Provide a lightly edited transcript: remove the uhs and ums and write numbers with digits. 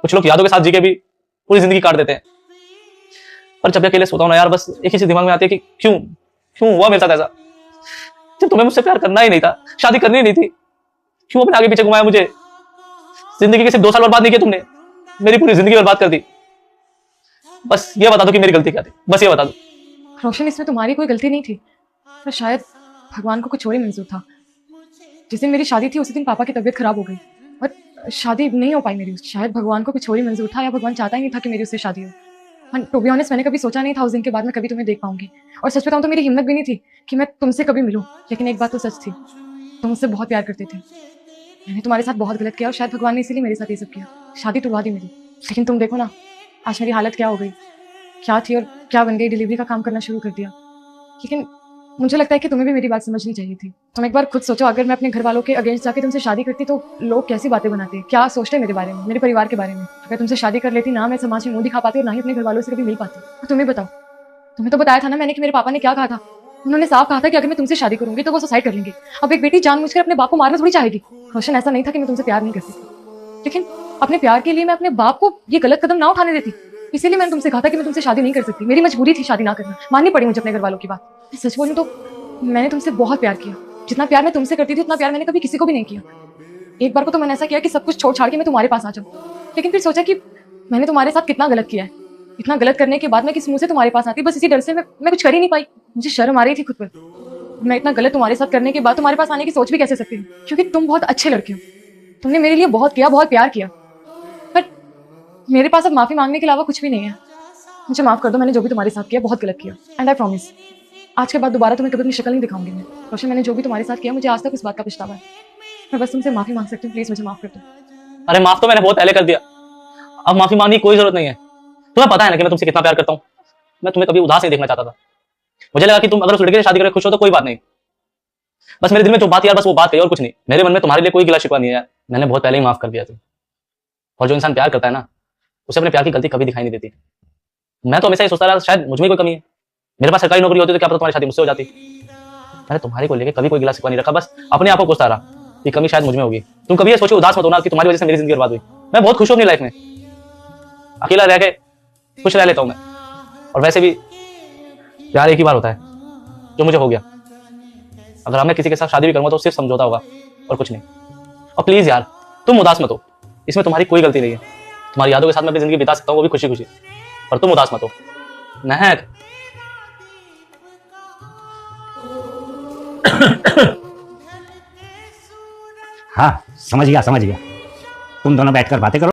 कुछ लोग यादों के साथ जी के भी पूरी जिंदगी काट देते हैं। पर जब अकेले सोता हूँ ना यार, बस एक ही चीज दिमाग में आती है कि क्यों क्यों हुआ मेरे साथ ऐसा। जब तुम्हें मुझसे प्यार करना ही नहीं था, शादी करनी ही नहीं थी, क्यों अपने आगे पीछे घुमाया मुझे। जिंदगी के सिर्फ 2 साल बर्बाद नहीं किए तुमने, मेरी पूरी जिंदगी बर्बाद कर दी। बस ये बता दो कि मेरी गलती क्या थी, बस ये बता दो। रोशन, इसमें तुम्हारी कोई गलती नहीं थी, पर शायद भगवान को कुछ और ही मंजूर था। जिस दिन मेरी शादी थी उसी दिन पापा की तबीयत खराब हो गई और शादी नहीं हो पाई मेरी। शायद भगवान को कुछ और ही मंजूर था, या भगवान चाहता ही नहीं था कि मेरी उससे शादी हो। टू बी ऑनेस्ट, मैंने कभी सोचा नहीं था उस दिन के बाद मैं कभी तुम्हें देख पाऊंगी। और सच बताऊं तो मेरी हिम्मत भी नहीं थी कि मैं तुमसे कभी मिलूं। लेकिन एक बात तो सच थी, तुम मुझसे बहुत प्यार करते थे। मैंने तुम्हारे साथ बहुत गलत किया और शायद भगवान ने इसीलिए मेरे साथ ये सब किया, शादी तुड़वा दी मेरी। लेकिन तुम देखो ना, आज मेरी हालत क्या हो गई, क्या थी और क्या बन गई। डिलीवरी का काम करना शुरू कर दिया। लेकिन मुझे लगता है कि तुम्हें भी मेरी बात समझनी चाहिए थी। तुम एक बार खुद सोचो, अगर मैं अपने घर वालों के अगेंस्ट जाके तुमसे शादी करती तो लोग कैसी बातें बनाते, क्या सोचते मेरे बारे में, मेरे परिवार के बारे में। अगर तुमसे शादी कर लेती ना मैं समाज में मुंह दिखा पाती और ना ही अपने घर वालों से कभी मिल पाती। तो तुम्हें बताओ, तुम्हें तो बताया था ना मैंने कि मेरे पापा ने क्या कहा था। उन्होंने साफ कहा था कि अगर मैं तुमसे शादी करूंगी तो वो सुसाइड कर लेंगे। अब एक बेटी जानबूझकर अपने बाप को मारना थोड़ी चाहेगी। रोशन, ऐसा नहीं था कि मैं तुमसे प्यार नहीं करती थी, लेकिन अपने प्यार के लिए मैं अपने बाप को ये गलत कदम ना उठाने देती। इसीलिए मैंने तुमसे कहा था कि मैं तुमसे शादी नहीं कर सकती। मेरी मजबूरी थी शादी ना करना, माननी पड़ी मुझे अपने घर वालों की बात। सच बोलूं तो मैंने तुमसे बहुत प्यार किया। जितना प्यार मैं तुमसे करती थी उतना प्यार मैंने कभी किसी को भी नहीं किया। एक बार को तो मैंने ऐसा किया कि सब कुछ छोड़ छाड़ के मैं तुम्हारे पास आ जाऊं। लेकिन फिर सोचा कि मैंने तुम्हारे साथ कितना गलत किया है। इतना गलत करने के बाद मैं किस मुंह से तुम्हारे पास आती, बस इसी डर से मैं कुछ कर ही नहीं पाई। मुझे शर्म आ रही थी खुद पर। मैं इतना गलत तुम्हारे साथ करने के बाद तुम्हारे पास आने की सोच भी कैसे सकती हूँ, क्योंकि तुम बहुत अच्छे लड़के हो। तुमने मेरे लिए बहुत किया, बहुत प्यार किया। पर मेरे पास अब माफी मांगने के अलावा कुछ भी नहीं है। मुझे माफ कर दो, मैंने जो भी तुम्हारे साथ किया बहुत गलत किया। एंड आई प्रॉमिस, आज के बाद दोबारा तुम्हें कभी अपनी शक्ल नहीं दिखाऊंगी मैं। रोशन, मैंने जो भी तुम्हारे साथ किया मुझे आज तक इस बात का पछतावा है। मैं बस तुमसे माफी मांग सकती हूँ, प्लीज मुझे माफ कर दो। अरे माफ तो मैंने बहुत पहले कर दिया, अब माफी मांगने की कोई जरूरत नहीं है। तुम्हें पता है ना कि मैं तुमसे कितना प्यार करता हूँ। मैं तुम्हें कभी उदास नहीं देखना चाहता था। मुझे लगा कि तुम अगर उस लड़के से शादी करके खुश हो तो कोई बात नहीं। बस मेरे दिल में जो बात यार, बस वो बात कही और कुछ नहीं। मेरे मन में तुम्हारे लिए कोई गिला शिकवा नहीं है यार। मैंने बहुत पहले ही माफ कर दिया तुम। और जो इंसान प्यार करता है ना, उसे अपने प्यार की गलती कभी दिखाई नहीं देती। मैं तो हमेशा ही सोचता रहा शायद मुझ में कोई कमी है। मेरे पास सरकारी नौकरी होती तो क्या पता तुम्हारी शादी मुझसे हो जाती। मैंने तुम्हारे को लेकर कभी कोई गिला शिकवा नहीं रखा, बस अपने आप को कोसता रहा कि कमी शायद मुझ में होगी। तुम कभी ये सोचो उदास मत होना कि तुम्हारी वजह से मेरी जिंदगी बर्बाद हुई। मैं बहुत खुश हूँ अपनी लाइफ में, अकेला रह के खुश रह लेता हूँ मैं। और वैसे भी प्यार एक ही बार होता है, जो मुझे हो गया। अगर मैं किसी के साथ शादी भी करूंगा तो सिर्फ समझौता होगा और कुछ नहीं। और प्लीज यार, तुम उदास मत हो, इसमें तुम्हारी कोई गलती नहीं है। तुम्हारी यादों के साथ मैं अपनी जिंदगी बिता सकता हूँ, वो भी खुशी खुशी। पर तुम उदास मत हो। महक हाँ, समझ गया समझ गया। तुम दोनों बैठकर बातें करो।